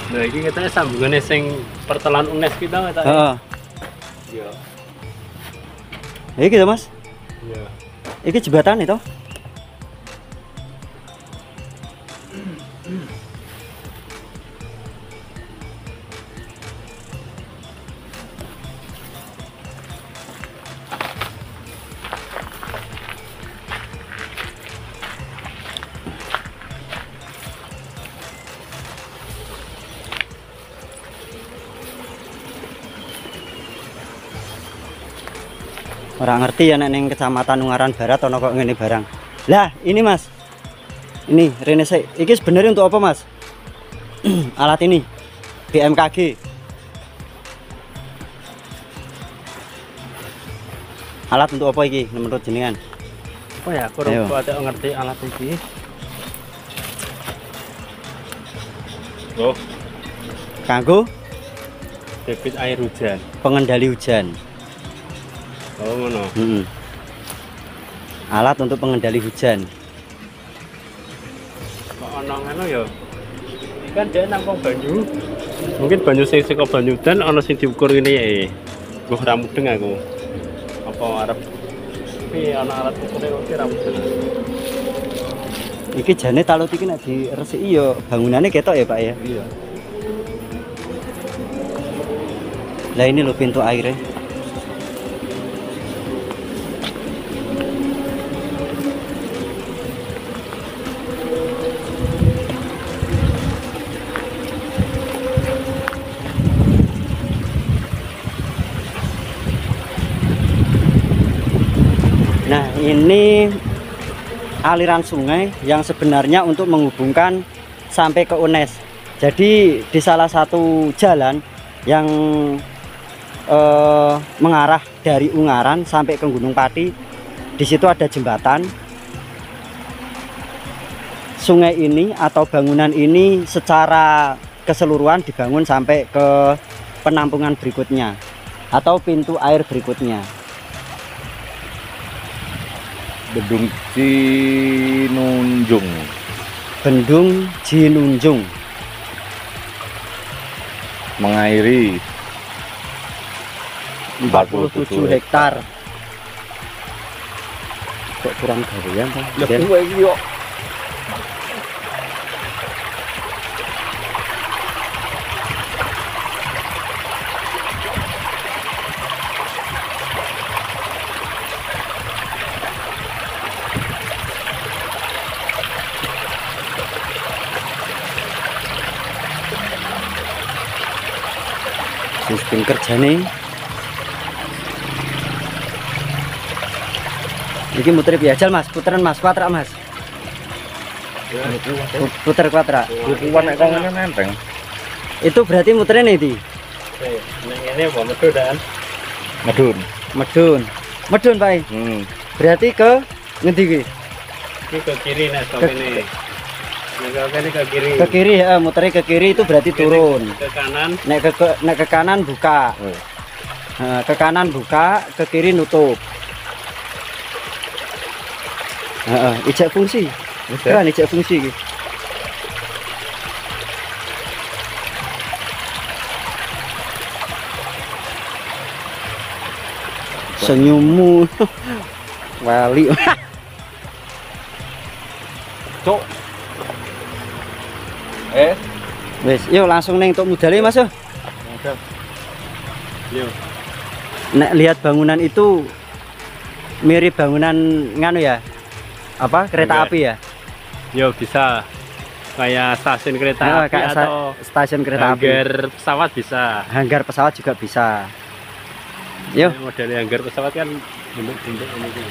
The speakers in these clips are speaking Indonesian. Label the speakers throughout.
Speaker 1: Nah, ini katanya sambungannya sing pertelan UNES kita kata.
Speaker 2: Heeh.
Speaker 1: Iya.
Speaker 2: Iki to, Mas.
Speaker 1: Iya.
Speaker 2: Iki jembatan itu. Orang ngerti ya nek ning Kecamatan Ungaran Barat ono kok ngene barang. Lah, ini Mas. Ini rene sik. Iki sebenarnya untuk apa, Mas? Alat ini BMKG. Alat untuk apa iki menurut jenengan?
Speaker 1: Oh ya, aku ada ngerti alat ini. Oh,
Speaker 2: Kanggo
Speaker 1: debit air hujan.
Speaker 2: pengendali hujan.
Speaker 1: Oh, ngono.
Speaker 2: Alat untuk pengendali hujan.
Speaker 1: Kok ono ngono ya? Iki kan dia nangkong banyu. Mungkin banyu sing saka banyu dan ono sing diukur ngene ya. Gue ora mudeng aku. Apa arep tapi ana alat ukurnya kok ora mudeng.
Speaker 2: Iki jane talut iki nek diresiki ya bangunannya ketok ya, Pak ya.
Speaker 1: Iya.
Speaker 2: Lah ini loh pintu airnya. Nah, ini aliran sungai yang sebenarnya untuk menghubungkan sampai ke UNES. Jadi di salah satu jalan yang mengarah dari Ungaran sampai ke Gunung Pati, di situ ada jembatan. Sungai ini atau bangunan ini secara keseluruhan dibangun sampai ke penampungan berikutnya atau pintu air berikutnya.
Speaker 3: Bendung Cinunjung.
Speaker 2: Bendung Jinunjung
Speaker 3: Mengairi
Speaker 2: 47 hektar. Kok kurang gawean toh?
Speaker 3: Ya
Speaker 2: Den?
Speaker 3: kuwe iki yo.
Speaker 2: Sistem kerjane iki muter biajal Mas, puteran Mas, kuatrak Mas. Puter kuatrak.
Speaker 3: Kuwan nek kok ngene nenteng.
Speaker 2: Itu berarti muterin iki.
Speaker 1: Nek ngene apa medun dan
Speaker 3: Medun.
Speaker 2: Medun. Medun, Pak. Berarti ke ngendi iki?
Speaker 1: iki ke kiri nek sampe ne. Nek kene ke kiri.
Speaker 2: Ke kiri ya, muternya ke kiri itu berarti turun.
Speaker 1: Ke kanan.
Speaker 2: Nek ke kanan buka. Nah, ke kanan buka, ke kiri nutup. Ijak fungsi. Kan ijak fungsi iki. Senyummu wali.
Speaker 3: Cuk.
Speaker 2: Wes, yuk langsung neng untuk modalnya Mas.
Speaker 1: Yo.
Speaker 2: Nek lihat bangunan itu mirip bangunan nganu ya? Apa? Kereta api ya?
Speaker 1: Yo bisa kayak stasiun kereta api
Speaker 2: kayak
Speaker 1: atau
Speaker 2: stasiun kereta api.
Speaker 1: hanggar pesawat bisa.
Speaker 2: Hanggar pesawat juga bisa. Yuk.
Speaker 1: Modelnya hanggar pesawat kan bentuk-bentuk ini.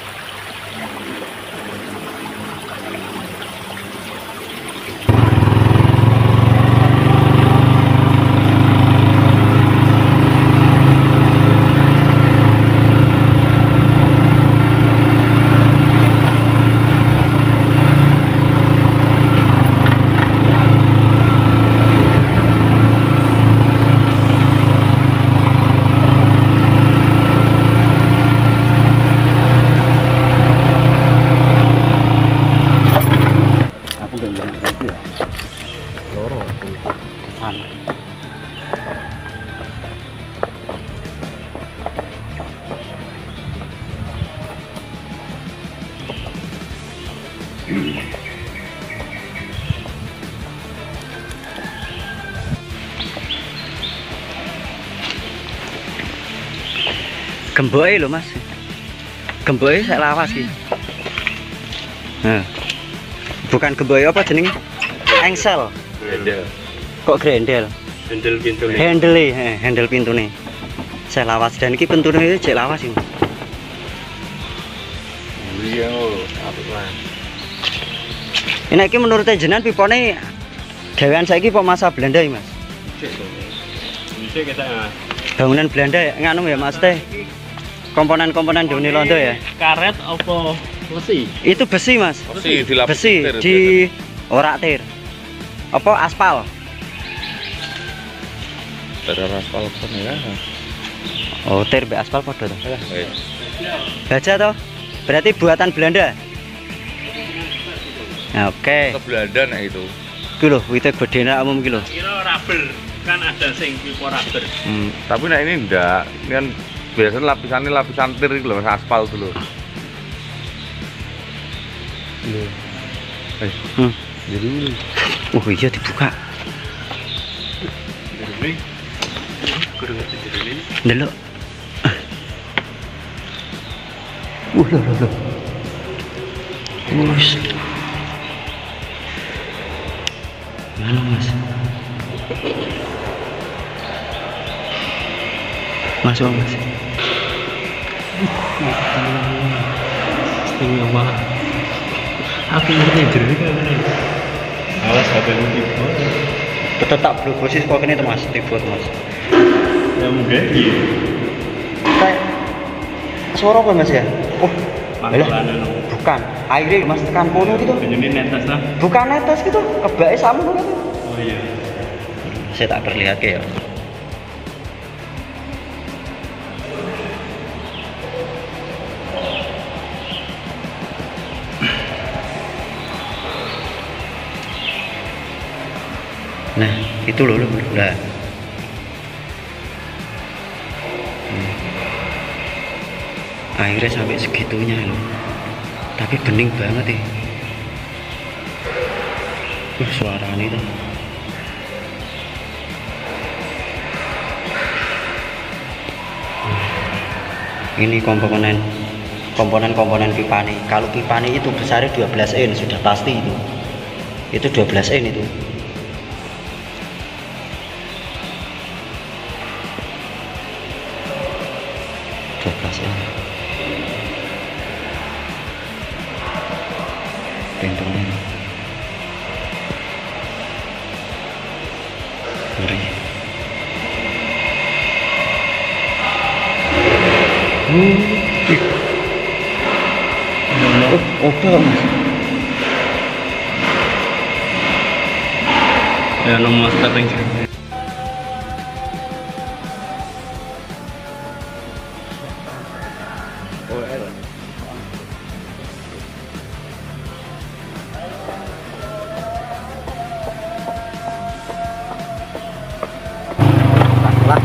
Speaker 2: Sama. Gemboke lho Mas. Gemboke saya lawas iki. Nah. Bukan gemboke apa jenenge? Engsel.
Speaker 1: Grendel.
Speaker 2: Kok grendel?
Speaker 1: Handle pintu nih.
Speaker 2: Handle pintune. Saya lawas dan iki pintune jek lawas iki.
Speaker 3: Iya lho.
Speaker 1: Apik Mas.
Speaker 2: Ini iki menurut jenengan pipone gawean saiki apa masa Belanda iki Mas?
Speaker 1: Bisa kita Mas.
Speaker 2: Bangunan Belanda ya nganu ya Mas teh. Komponen-komponen Doni Londo ya.
Speaker 1: Karet apa besi?
Speaker 2: Itu besi Mas.
Speaker 3: Besi dilapis
Speaker 2: Besi
Speaker 3: tir,
Speaker 2: di ora tir. Apa aspal?
Speaker 3: biasa. Tir aspal kan ya.
Speaker 2: Oh, tir be aspal padha to.
Speaker 3: Wis.
Speaker 2: Baja toh? Berarti buatan Belanda. Nah, oke.
Speaker 3: Ke Belanda nek itu.
Speaker 2: Iki lho, wite gedene umum iki lho.
Speaker 1: Kira rubber kan ada sing tipe rubber.
Speaker 3: Tapi nek ini ndak, ini kan biasanya lapisannya lapisan tir itu loh, aspal dulu.
Speaker 2: Jadi oh iya dibuka.
Speaker 1: Jadi kudu jadi
Speaker 2: Delok. Loh. Wus. Mana Mas? Masuk Mas.
Speaker 1: istimewa. Aku ngerti jadi kan. Awas sampai tiba.
Speaker 2: Tetap blue bosis kok ini tuh Mas, tiba Mas.
Speaker 1: Ya mungkin iya.
Speaker 2: Kayak suara apa Mas ya? Oh,
Speaker 1: Mangkulan
Speaker 2: bukan. Airnya Mas tekan kono gitu.
Speaker 1: Penyunin netes lah.
Speaker 2: Bukan netes gitu, kebake sama gitu.
Speaker 1: Oh iya.
Speaker 2: Saya tak perlihatkan ya. Nah, itu loh. Nah. Airnya sampai segitunya loh. Tapi bening banget ya. Suaranya itu. Ini komponen pipa nih. Kalau pipa nih itu besarnya 12 in sudah pasti itu. Itu 12 in itu. Pintunya ngeri. Opel Mas.
Speaker 1: Ya nomor starting.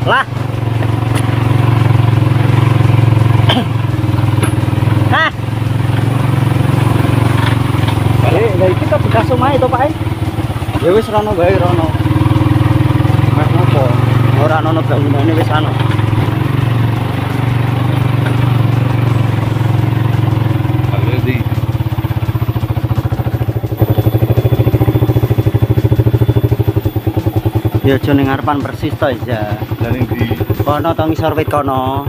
Speaker 2: Lah. Hah. Dari kita bekas omahe to, Pak. Ya wis rono bae rono. Mas nopo? Ora ono bangunane wis ana.
Speaker 3: Already.
Speaker 2: Ya aja ning ngarepan persis to, ya.
Speaker 3: Lah ning di
Speaker 2: Kono to ngisor wit kono.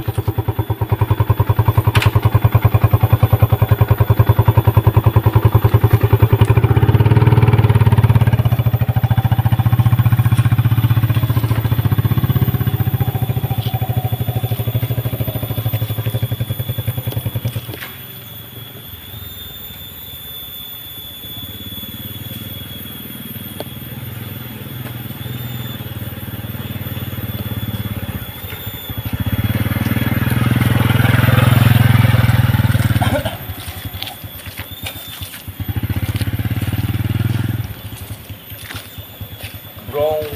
Speaker 3: Brong.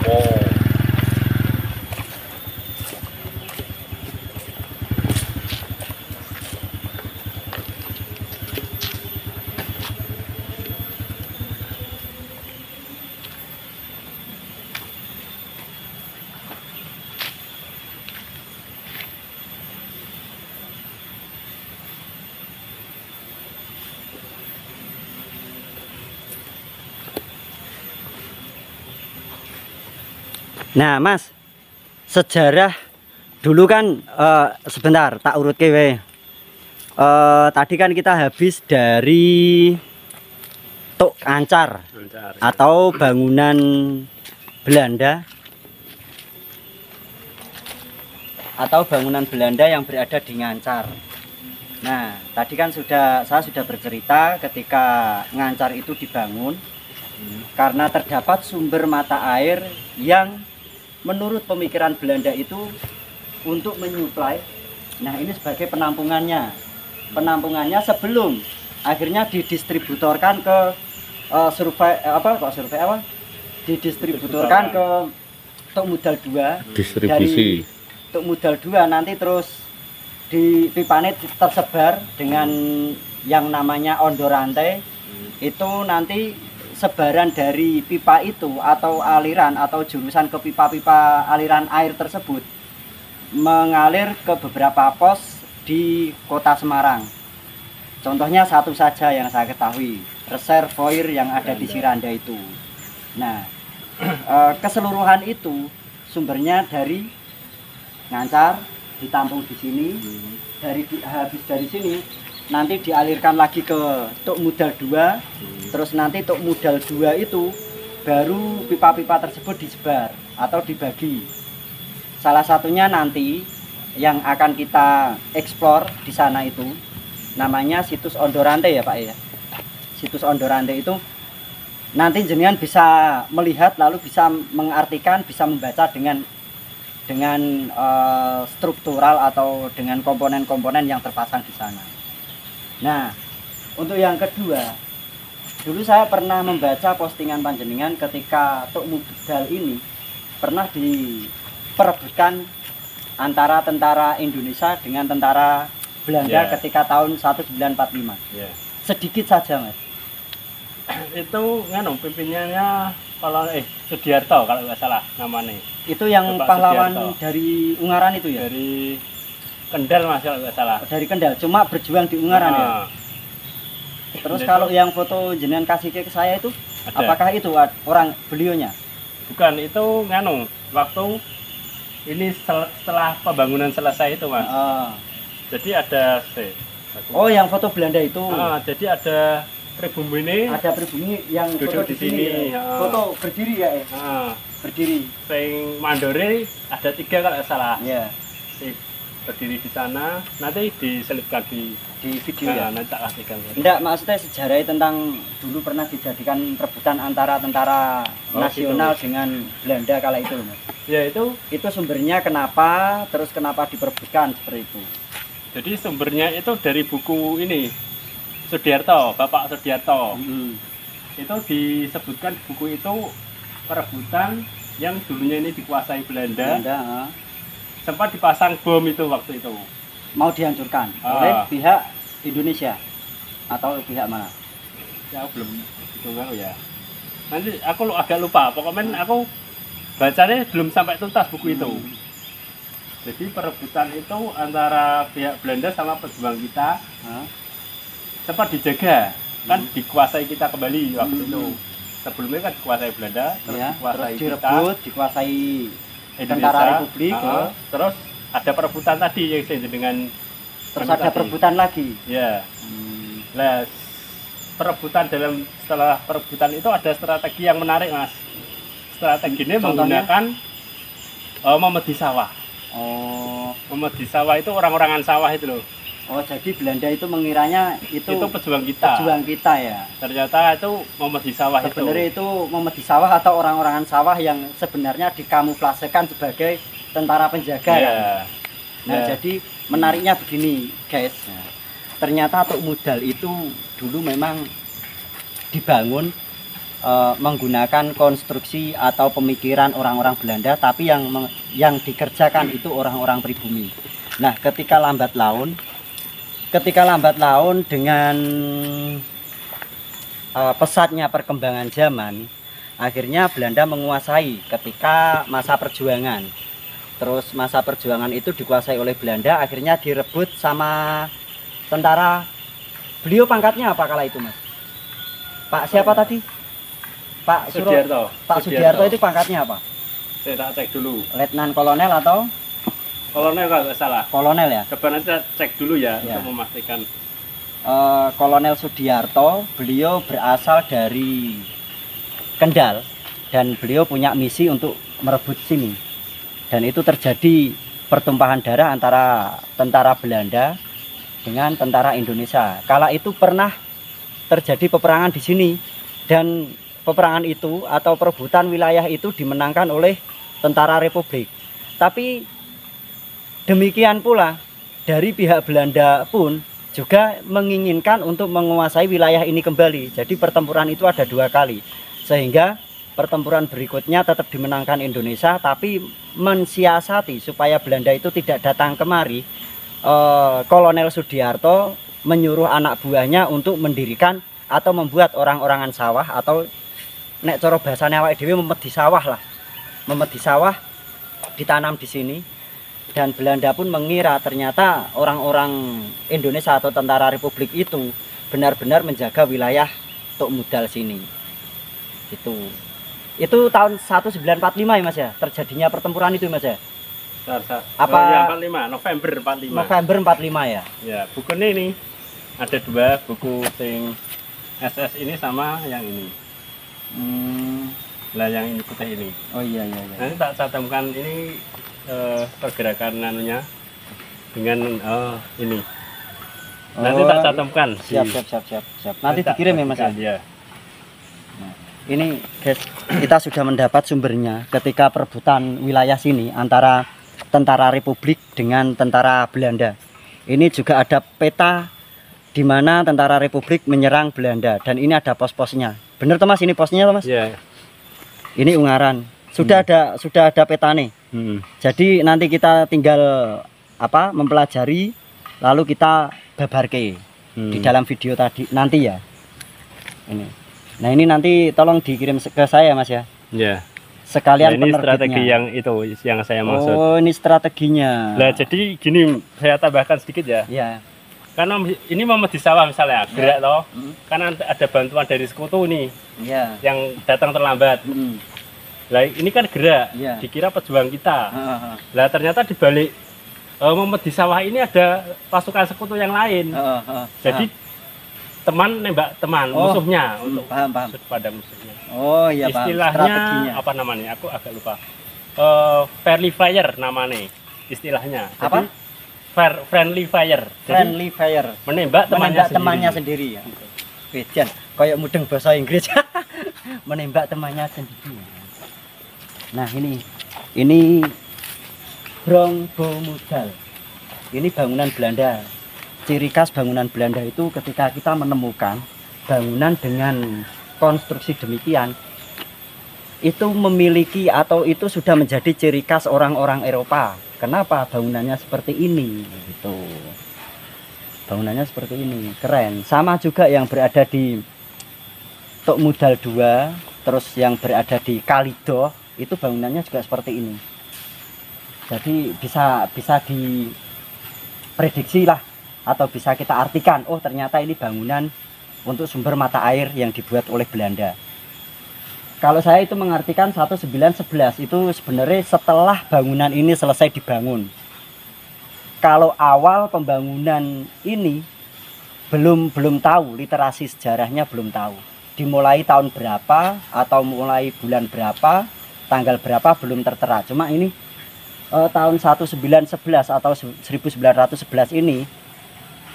Speaker 1: Oh.
Speaker 2: Nah, Mas, sejarah dulu kan sebentar tak urut kewe. Tadi kan kita habis dari Tok Ancar atau bangunan Belanda yang berada di Ngancar. Nah, tadi kan saya sudah bercerita ketika Ngancar itu dibangun karena terdapat sumber mata air yang menurut pemikiran Belanda itu untuk menyuplai. Nah, ini sebagai penampungannya sebelum akhirnya didistributorkan ke didistributorkan ke Tok Mudal 2.
Speaker 3: Distribusi.
Speaker 2: Dari Tok Mudal 2 nanti terus di pipane tersebar dengan yang namanya Ondorante. Itu nanti sebaran dari pipa itu atau aliran atau jurusan ke pipa-pipa aliran air tersebut mengalir ke beberapa pos di Kota Semarang. Contohnya satu saja yang saya ketahui, reservoir yang ada di Siranda itu. Nah, keseluruhan itu sumbernya dari Ngancar, ditampung di sini, habis dari sini nanti dialirkan lagi ke Tok Mudal 2, terus nanti Tok Mudal 2 itu baru pipa-pipa tersebut disebar atau dibagi. Salah satunya nanti yang akan kita eksplor di sana itu namanya situs Ondorante ya Pak ya. Situs Ondorante itu nanti jenengan bisa melihat lalu bisa mengartikan, bisa membaca dengan struktural atau dengan komponen-komponen yang terpasang di sana. Nah, untuk yang kedua, dulu saya pernah membaca postingan panjenengan ketika Tok Mudal ini pernah diperebutkan antara tentara Indonesia dengan tentara Belanda ketika tahun 1945. Sedikit saja, Mas.
Speaker 1: Itu pimpinannya kalau Sudiarto kalau nggak salah namanya.
Speaker 2: Itu yang
Speaker 1: Bapak
Speaker 2: pahlawan
Speaker 1: Sudiarto.
Speaker 2: dari Ungaran itu ya?
Speaker 1: Dari Kendal Mas kalau nggak salah.
Speaker 2: Dari Kendal, cuma berjuang di Ungaran ya. Terus kalau yang foto jenengan kasih ke saya itu,
Speaker 1: ada.
Speaker 2: apakah itu orang beliaunya?
Speaker 1: Bukan, itu waktu ini setelah pembangunan selesai itu Mas. Jadi ada
Speaker 2: Oh, yang foto Belanda itu.
Speaker 1: jadi ada pribumi ini.
Speaker 2: Ada pribumi yang
Speaker 1: duduk
Speaker 2: foto
Speaker 1: di sini.
Speaker 2: Ya. Foto berdiri ya, berdiri.
Speaker 1: Sing mandore ada 3 kalau nggak salah.
Speaker 2: Iya.
Speaker 1: Berdiri di sana, nanti diselipkan di
Speaker 2: video ya.
Speaker 1: Nanti tak kasihkan.
Speaker 2: Enggak, maksudnya sejarahnya tentang dulu pernah dijadikan rebutan antara tentara nasional gitu dengan Belanda kala itu, Mas.
Speaker 1: Ya itu
Speaker 2: sumbernya kenapa, terus kenapa diperebutkan seperti itu.
Speaker 1: Jadi sumbernya itu dari buku ini Sudiarto, Bapak Sudiarto. Itu disebutkan buku itu perebutan yang dulunya ini dikuasai Belanda. Sempat dipasang bom itu waktu itu.
Speaker 2: Mau dihancurkan oleh pihak Indonesia atau pihak mana?
Speaker 1: Ya belum itu ya. Nanti aku agak lupa. Pokoknya aku bacanya belum sampai tuntas buku itu. Jadi perebutan itu antara pihak Belanda sama pejuang kita sempat dijaga, kan dikuasai kita kembali waktu itu. Sebelumnya kan dikuasai Belanda, terus dikuasai
Speaker 2: terus direbut,
Speaker 1: kita,
Speaker 2: dikuasai
Speaker 1: Indonesia,
Speaker 2: tentara Republik.
Speaker 1: Terus ada perebutan tadi yang saya dengan
Speaker 2: terus ada tadi. Perebutan lagi.
Speaker 1: Ya. Nah, setelah perebutan itu ada strategi yang menarik, Mas. Strategi ini menggunakan memedi sawah. Memedi sawah itu orang-orangan sawah itu loh.
Speaker 2: Jadi Belanda itu mengiranya itu
Speaker 1: pejuang kita.
Speaker 2: Pejuang kita ya.
Speaker 1: Ternyata itu memedi sawah itu.
Speaker 2: Sebenarnya itu memedi sawah atau orang-orangan sawah yang sebenarnya dikamuflasekan sebagai tentara penjaga. Nah, jadi menariknya begini, guys. Ternyata Tok Mudal itu dulu memang dibangun menggunakan konstruksi atau pemikiran orang-orang Belanda, tapi yang dikerjakan itu orang-orang pribumi. Nah, ketika lambat laun dengan pesatnya perkembangan zaman, akhirnya Belanda menguasai ketika masa perjuangan. Terus masa perjuangan itu dikuasai oleh Belanda, akhirnya direbut sama tentara. Beliau pangkatnya apa kala itu, Mas? Pak siapa tadi? Pak
Speaker 1: Sudiarto.
Speaker 2: Pak Sudiarto itu pangkatnya apa?
Speaker 1: Saya tak cek dulu.
Speaker 2: Letnan kolonel atau
Speaker 1: Kolonel kalau nggak salah.
Speaker 2: kolonel ya?
Speaker 1: Coba nanti saya cek dulu ya,
Speaker 2: Ya.
Speaker 1: untuk memastikan.
Speaker 2: Kolonel Sudiarto, beliau berasal dari Kendal dan beliau punya misi untuk merebut sini. Dan itu terjadi pertumpahan darah antara tentara Belanda dengan tentara Indonesia. Kala itu pernah terjadi peperangan di sini, dan peperangan itu atau perebutan wilayah itu dimenangkan oleh tentara Republik. Tapi demikian pula dari pihak Belanda pun juga menginginkan untuk menguasai wilayah ini kembali. Jadi pertempuran itu ada 2 kali, sehingga pertempuran berikutnya tetap dimenangkan Indonesia, tapi mensiasati supaya Belanda itu tidak datang kemari. Kolonel Sudiarto menyuruh anak buahnya untuk mendirikan atau membuat orang-orangan sawah, atau nek cara bahasane awake dhewe memedi sawah lah. Memedi sawah ditanam di sini, dan Belanda pun mengira ternyata orang-orang Indonesia atau tentara Republik itu benar-benar menjaga wilayah Tok Mudal sini. Itu tahun 1945 ya Mas ya, terjadinya pertempuran itu Mas ya. Apa
Speaker 1: ya, 45 November 45.
Speaker 2: November 45 ya.
Speaker 1: Ya, bukunya ini ada 2 buku sing SS ini sama yang ini. Lah yang ini putih ini.
Speaker 2: Oh iya.
Speaker 1: Nanti tak cantumkan ini pergerakan anunya dengan ini. Nanti tak cantumkan.
Speaker 2: Siap. Nanti dikirim ya Mas ya.
Speaker 1: Ya.
Speaker 2: Nah, ini guys, kita sudah mendapat sumbernya ketika perebutan wilayah sini antara tentara Republik dengan tentara Belanda. Ini juga ada peta di mana tentara Republik menyerang Belanda, dan ini ada pos-posnya. Bener toh Mas, ini posnya toh Mas?
Speaker 1: Iya.
Speaker 2: Ini Ungaran. Sudah ada peta nih. Jadi nanti kita tinggal mempelajari, lalu kita babarke di dalam video tadi nanti ya. Ini. Nah, ini nanti tolong dikirim ke saya Mas ya.
Speaker 1: Iya.
Speaker 2: Sekalian
Speaker 1: ini
Speaker 2: penerbitnya.
Speaker 1: strategi yang itu yang saya maksud.
Speaker 2: Oh, ini strateginya.
Speaker 1: Nah, jadi gini, saya tambahkan sedikit ya.
Speaker 2: Iya.
Speaker 1: Karena ini mau di sawah misalnya, gerak toh. Karena ada bantuan dari sekutu nih.
Speaker 2: Iya.
Speaker 1: Yang datang terlambat. Lah ini kan gerak,
Speaker 2: Iya.
Speaker 1: dikira pejuang kita. Lah ternyata di balik di sawah ini ada pasukan sekutu yang lain. Jadi teman nembak teman musuhnya untuk
Speaker 2: paham.
Speaker 1: pada musuhnya.
Speaker 2: Oh iya,
Speaker 1: Istilahnya apa namanya? Aku agak lupa. Friendly fire namanya. Istilahnya.
Speaker 2: Apa?
Speaker 1: Jadi, friendly fire.
Speaker 2: Friendly fire.
Speaker 1: Menembak temannya
Speaker 2: sendiri ya. Bejan, kayak mudeng bahasa Inggris. Menembak temannya sendiri. Nah, ini Brongbomudal. Ini bangunan Belanda. Ciri khas bangunan Belanda itu ketika kita menemukan bangunan dengan konstruksi demikian, itu memiliki atau itu sudah menjadi ciri khas orang-orang Eropa. Kenapa bangunannya seperti ini gitu. Bangunannya seperti ini, keren. Sama juga yang berada di Tok Mudal 2, terus yang berada di Kalidoh, itu bangunannya juga seperti ini. Jadi bisa diprediksi lah, atau bisa kita artikan, oh ternyata ini bangunan untuk sumber mata air yang dibuat oleh Belanda. Kalau saya itu mengartikan 1911 itu sebenarnya setelah bangunan ini selesai dibangun. Kalau awal pembangunan ini belum tahu, literasi sejarahnya belum tahu. Dimulai tahun berapa atau mulai bulan berapa, tanggal berapa belum tertera. Cuma ini tahun 1911 atau 1911 ini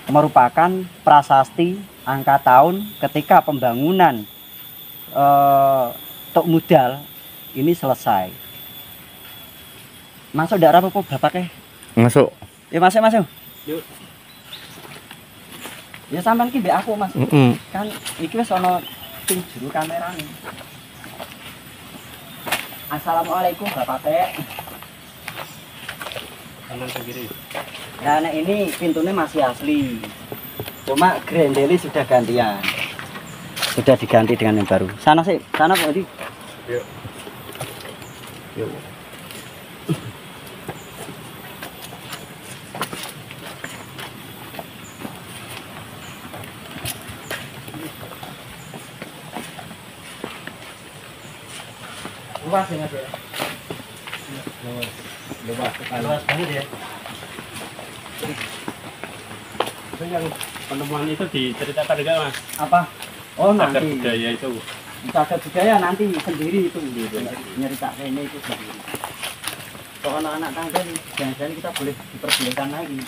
Speaker 2: merupakan prasasti angka tahun ketika pembangunan Tok Mudal ini selesai. Masuk daerah apa bapaknya?
Speaker 3: Masuk.
Speaker 2: Ya masuk.
Speaker 1: Yuk.
Speaker 2: Ya sampean ki mbek aku Mas. Kan iki wis ana sing juru kamera nih. Assalamualaikum Bapak Teh.
Speaker 1: Kanan ke kiri.
Speaker 2: Nah, ini pintunya masih asli. Cuma grendeli sudah gantian. Sudah diganti dengan yang baru. Sana sih, sana Pak Edi.
Speaker 1: Yuk. Yuk.
Speaker 2: Luas ya Mas ya?
Speaker 1: Luas sekali.
Speaker 2: Luas banget ya.
Speaker 1: Itu yang penemuan itu diceritakan enggak Mas?
Speaker 2: Apa? Oh
Speaker 1: Cagar
Speaker 2: nanti.
Speaker 1: budaya itu.
Speaker 2: Cagar budaya nanti sendiri itu nyerita ini itu sendiri. Kalau anak-anak tangga nih, jangan-jangan kita boleh diperbolehkan lagi.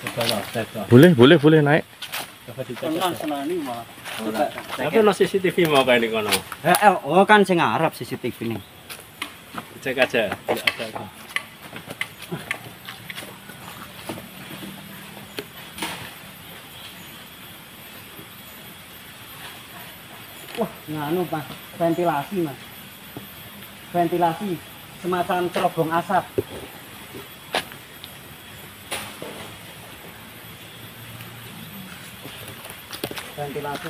Speaker 1: Coba lah, cek lah.
Speaker 3: Boleh naik.
Speaker 1: Coba dicek.
Speaker 2: Senang senang ini malah. Coba.
Speaker 1: Tapi no CCTV mau kayak ini kono.
Speaker 2: Oh kan sing ngarep CCTV nih.
Speaker 1: Cek aja. Tidak ada itu.
Speaker 2: Wah, nganu Mas, ventilasi Mas. Ventilasi semacam cerobong asap. Ventilasi.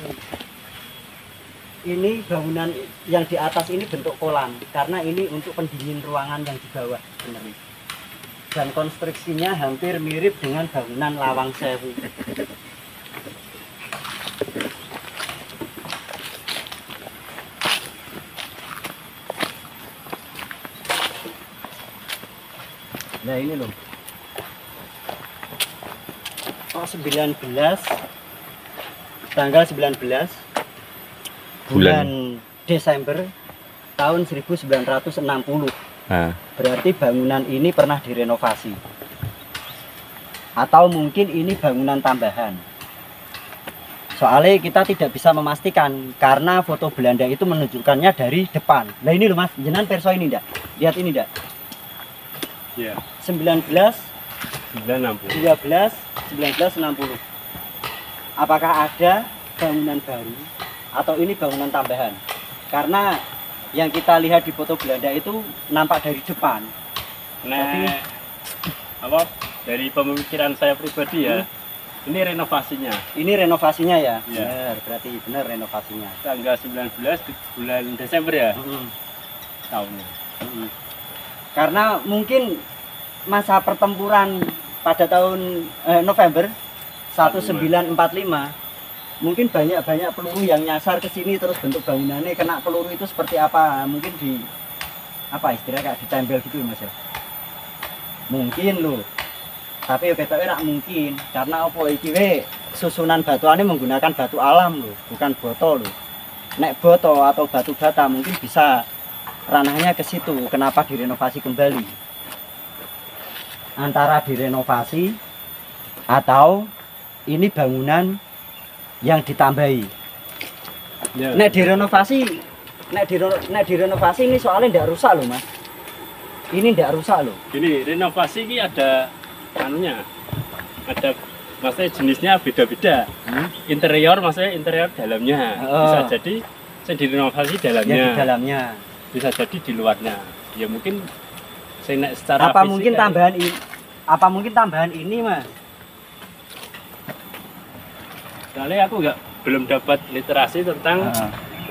Speaker 2: Ini bangunan yang di atas ini bentuk kolam karena ini untuk pendingin ruangan yang di bawah sebenarnya. Dan konstruksinya hampir mirip dengan bangunan Lawang Sewu. Nah ini loh. Oh 19 tanggal 19 bulan Desember tahun 1960.
Speaker 3: Nah,
Speaker 2: Berarti bangunan ini pernah direnovasi. Atau mungkin ini bangunan tambahan. Soalnya kita tidak bisa memastikan karena foto Belanda itu menunjukkannya dari depan. Nah ini loh Mas, jenengan perso ini ndak? Lihat ini ndak?
Speaker 1: Iya.
Speaker 2: 19
Speaker 1: 960.
Speaker 2: 1960. Apakah ada bangunan baru atau ini bangunan tambahan? Karena yang kita lihat di foto Belanda itu nampak dari depan.
Speaker 1: Nah, apa dari pemikiran saya pribadi ya, ini renovasinya.
Speaker 2: Ini renovasinya ya?
Speaker 1: Iya.
Speaker 2: Benar, berarti benar renovasinya.
Speaker 1: Tanggal 19 di bulan Desember ya tahunnya.
Speaker 2: Karena mungkin masa pertempuran pada tahun November 1945 mungkin banyak peluru yang nyasar ke sini terus bentuk bangunannya kena peluru itu seperti apa? Mungkin di apa istilahnya kayak ditempel gitu ya Mas ya. Mungkin loh. Tapi ketoknya rak mungkin karena apa iki we susunan batuannya menggunakan batu alam loh, bukan boto loh. Nek boto atau batu bata mungkin bisa ranahnya ke situ. Kenapa direnovasi kembali? Antara direnovasi atau ini bangunan yang ditambahi.
Speaker 1: Ya.
Speaker 2: Nek direnovasi ini soalnya tidak rusak loh Mas. Ini tidak rusak loh.
Speaker 1: Ini renovasi ini ada anunya. Ada maksudnya jenisnya beda-beda. Interior maksudnya interior dalamnya. Bisa jadi saya direnovasi dalamnya.
Speaker 2: Yang di dalamnya.
Speaker 1: Bisa jadi di luarnya. Ya mungkin saya secara
Speaker 2: Apa
Speaker 1: fisik
Speaker 2: mungkin
Speaker 1: kayak-
Speaker 2: tambahan ini? Apa mungkin tambahan ini Mas?
Speaker 1: Soalnya aku belum dapat literasi tentang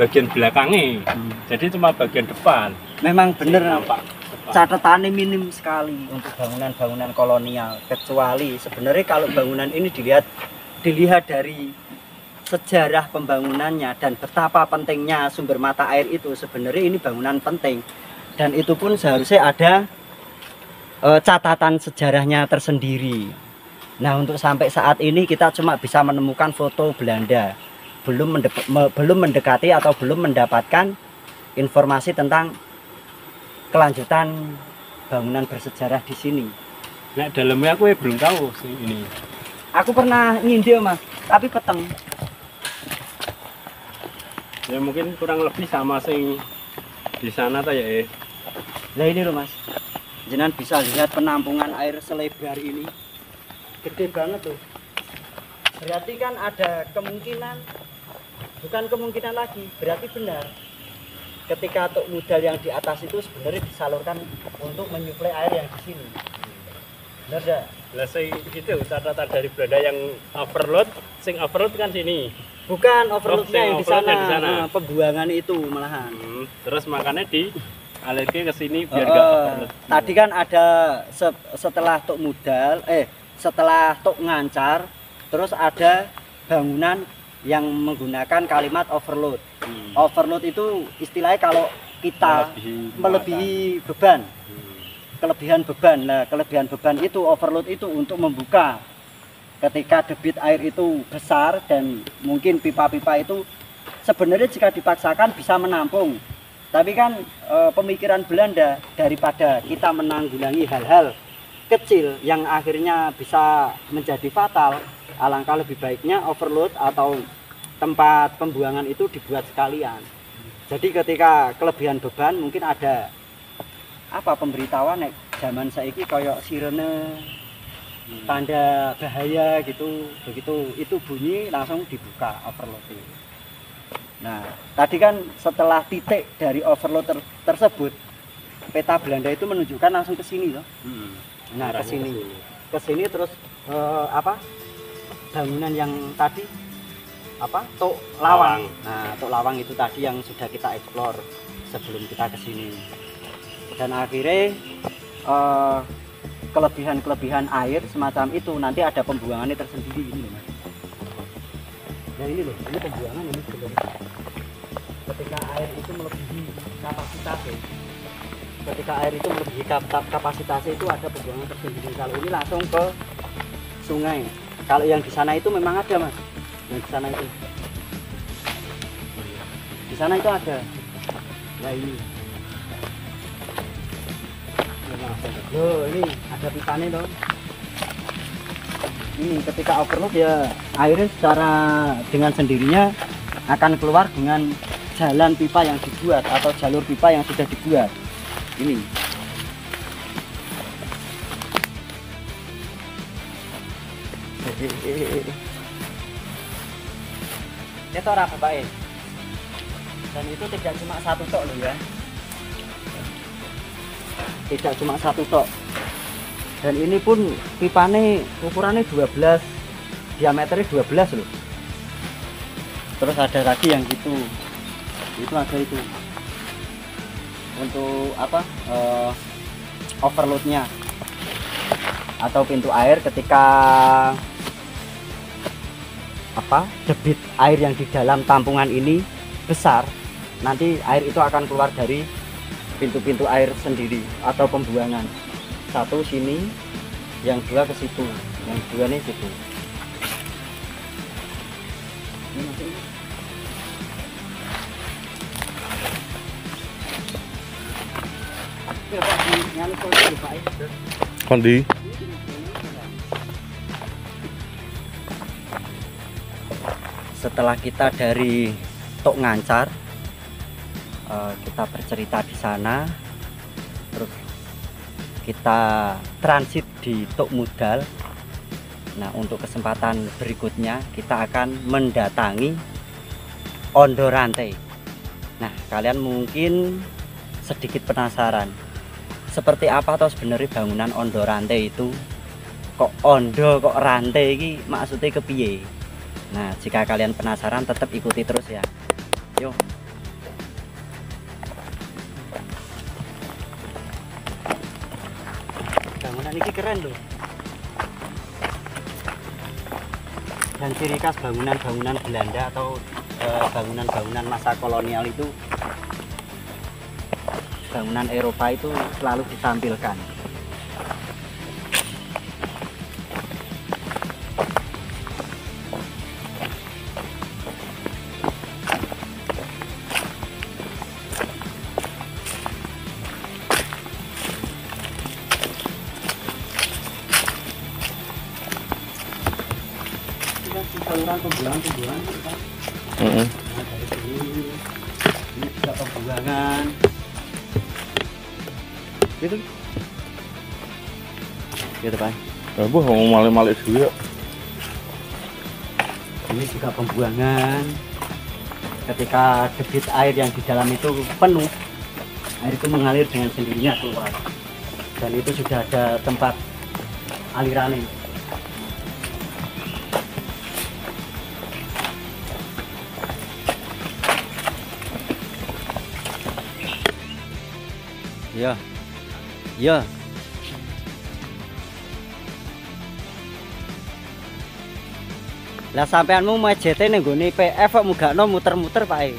Speaker 1: bagian belakangnya. Jadi cuma bagian depan.
Speaker 2: Memang bener
Speaker 1: Nampak.
Speaker 2: catatannya minim sekali untuk bangunan-bangunan kolonial. Kecuali sebenarnya kalau bangunan ini dilihat dari sejarah pembangunannya dan betapa pentingnya sumber mata air itu, sebenarnya ini bangunan penting. Dan itu pun seharusnya ada catatan sejarahnya tersendiri. Nah untuk sampai saat ini kita cuma bisa menemukan foto Belanda, belum mendekati atau belum mendapatkan informasi tentang kelanjutan bangunan bersejarah di sini.
Speaker 1: Nah dalamnya aku belum tahu sih ini.
Speaker 2: Aku pernah nyindir Mas, tapi peteng.
Speaker 1: Ya mungkin kurang lebih sama sing di sana ta ya.
Speaker 2: Nah ini loh Mas, jenengan bisa lihat penampungan air selebar ini, gede banget tuh. Berarti kan ada kemungkinan bukan kemungkinan lagi, berarti benar. Ketika tok modal yang di atas itu sebenarnya disalurkan untuk menyuplai air yang di sini. Benar enggak?
Speaker 1: Lah itu catatan dari Belanda yang overload, sing overload kan sini.
Speaker 2: Bukan overloadnya yang di
Speaker 1: overloadnya
Speaker 2: sana,
Speaker 1: di sana.
Speaker 2: pembuangan itu malahan.
Speaker 1: Terus makanya dialirkan ke sini biar enggak overload.
Speaker 2: Tadi kan ada setelah tok modal, setelah tok ngancar, terus ada bangunan yang menggunakan kalimat overload. Overload itu istilahnya kalau kita melebihi beban. Kelebihan beban. Nah, kelebihan beban itu overload itu untuk membuka ketika debit air itu besar dan mungkin pipa-pipa itu sebenarnya jika dipaksakan bisa menampung. Tapi kan pemikiran Belanda daripada kita menanggulangi hal-hal kecil yang akhirnya bisa menjadi fatal, alangkah lebih baiknya overload atau tempat pembuangan itu dibuat sekalian. Jadi ketika kelebihan beban mungkin ada pemberitahuan nek zaman saiki kayak sirene tanda bahaya gitu, begitu itu bunyi langsung dibuka overload itu. Nah, tadi kan setelah titik dari overload tersebut peta Belanda itu menunjukkan langsung ke sini loh. Nah, ke sini terus bangunan yang tadi tok lawang. Nah, tok lawang itu tadi yang sudah kita explore sebelum kita ke sini. Dan akhirnya kelebihan air semacam itu nanti ada pembuangannya tersendiri ini loh Mas. Nah ini loh, ini pembuangan ini sebenarnya. Ketika air itu melebihi kapasitasnya, itu ada pembuangan tersendiri. Kalau ini langsung ke sungai. Kalau yang di sana itu memang ada Mas. Yang di sana itu. Di sana itu ada. Nah ini. Loh, ini ada pipanya dong. Ini ketika overload ya airnya secara dengan sendirinya akan keluar dengan jalan pipa yang dibuat atau jalur pipa yang sudah dibuat. Ini. Itu apa Pak? Dan itu tidak cuma satu tok loh ya. Tidak cuma satu tok, dan ini pun pipanya ukurannya 12, diameternya 12 loh. Terus ada lagi yang gitu, itu ada itu untuk overloadnya atau pintu air ketika debit air yang di dalam tampungan ini besar, nanti air itu akan keluar dari pintu-pintu air sendiri atau pembuangan. Satu sini, yang dua ke situ, yang dua nih situ.
Speaker 3: Kondi.
Speaker 2: Setelah kita dari tok ngancar, kita bercerita di sana, terus kita transit di tok modal. Nah, untuk kesempatan berikutnya kita akan mendatangi Ondo Rantai. Nah, kalian mungkin sedikit penasaran seperti apa toh sebenarnya bangunan Ondo Rantai itu, kok ondo kok rantai ini maksudnya kepiye. Nah, jika kalian penasaran tetap ikuti terus ya. Yuk. Bangunan ini keren loh, dan ciri khas bangunan-bangunan Belanda atau bangunan-bangunan masa kolonial itu, bangunan Eropa itu selalu ditampilkan. Saluran pembuangan kan. Nah, dari sini ini juga pembuangan gitu Pak.
Speaker 3: Ya bu, mau malik-malik dulu ya.
Speaker 2: Ini juga pembuangan. Ketika debit air yang di dalam itu penuh, air itu mengalir dengan sendirinya keluar. Dan itu sudah ada tempat alirannya. Ya, ya. Lah sampeanmu mau JT ning nggone PF kok mugakno muter-muter Pak e.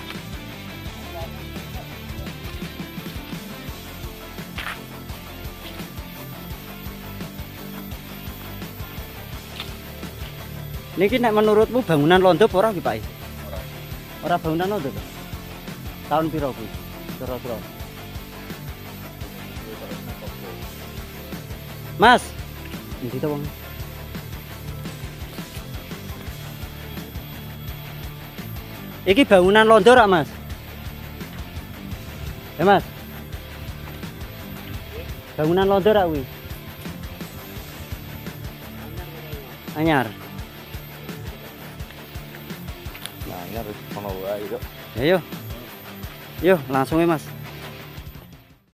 Speaker 2: Niki nek menurutmu bangunan londo apa ora iki Pak e? Ora bangunan londo, Pak. Tahun piro kuwi? Kira-kira. Mas, endi to wong? Iki bangunan londo rak Mas? Mas. Bangunan londo rak kuwi? Anyar.
Speaker 3: Nah, ini harus ono wae, Cuk.
Speaker 2: Ya yo. Yo, langsung ya Mas.